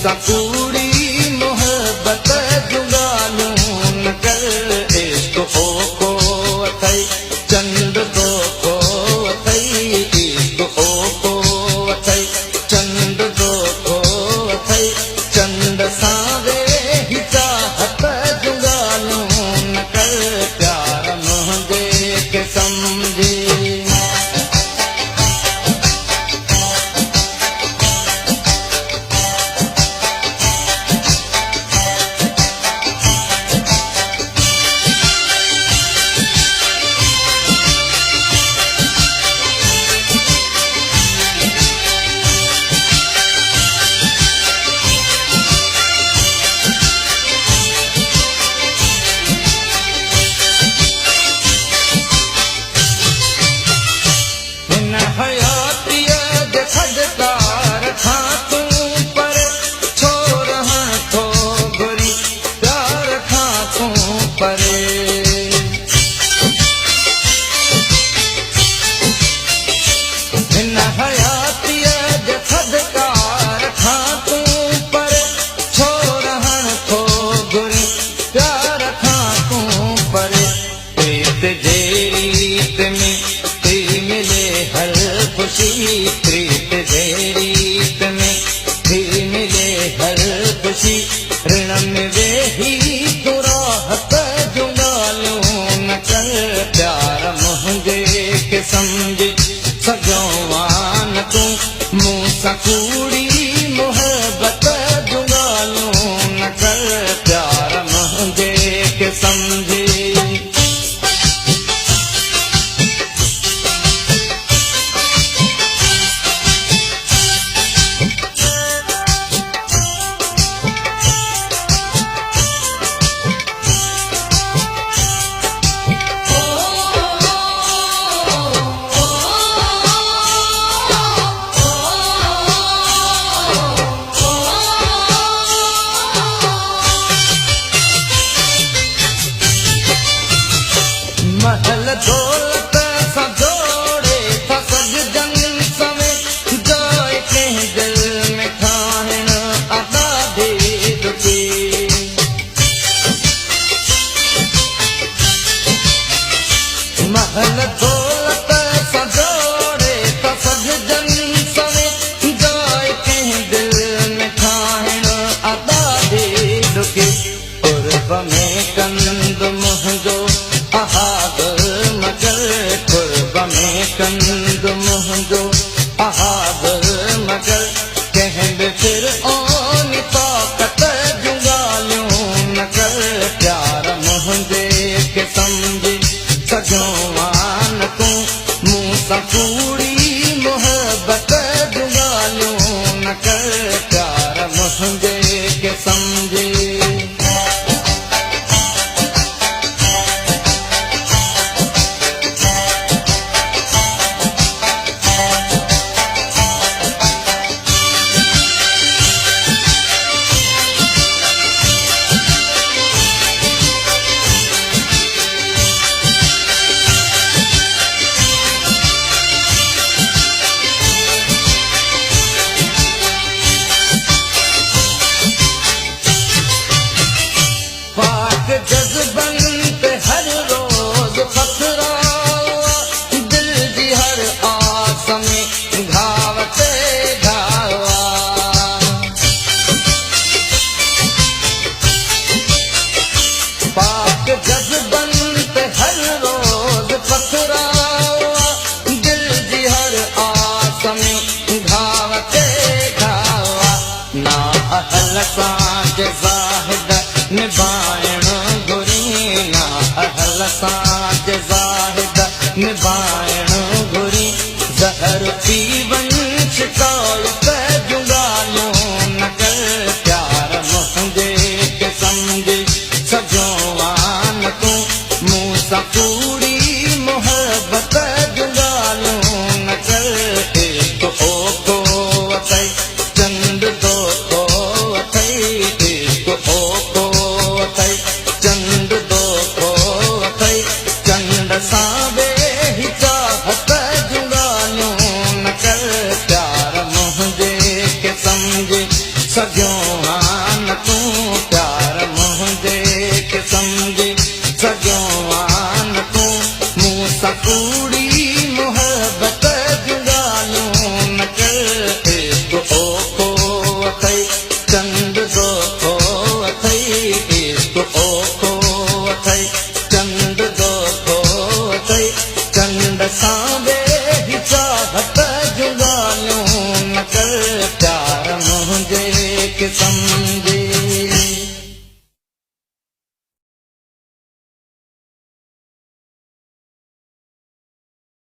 सकूड़ी मोहब्बत जुगालूं न कर इश्क ओ को अथई चंद दो को अथई इश्क ओ को अथई चंद दो को अथई चंद सावे ही चाहत जुगालूं न कर प्यार मुझे के समझे प्रीत रीत में फिर मिले हर खुशी ऋण में वे ही तो राहत जुगालूं न कर प्यार मुझे के समझे सजवान तू मुँह सकूड़ी मोहब्बत जुगालूं न कर प्यार मुझे के समझे महल दौलत सजोड़े था सजन समें जाए के दिल में खान अदा दे दुखी महल दौलत सजोड़े था सजन समें जाए के दिल में खान अदा दे दुखी कुर्ब में कंद मुझो अहाद मगर कुर्ब में कंद मुझो अहाद मगर कहब फिर ओन ताकत जुगालूं न कर प्यार मुझे के समझे सजवान तू मुँह सकूड़ी मोहब्बत जुगालूं न कर प्यार मुझे के समझे जज्बन पे हर रोज खतरा दिल जी हर आस में घावते घावा पाक जज्बन पे हर रोज खतरा दिल जी हर आस में घावते घावा ना अहल सांझ ज़ाहिद निभायण गुरीना अहल सांझ ज़ाहिद निभायण गुरी ज़हर पीवन शिकायत जुगालूं न कर प्यार मुझे के समझे सजवान तू मुँह सकूड़ी मोहब्बत जुगालूं न कर इश्क ओ को अथई चंद दो को अथई इश्क ओ को अथई चंद दो को अथई चंद सावे ही चाहत जुगालूं न कर प्यार मुझे के समझे सजों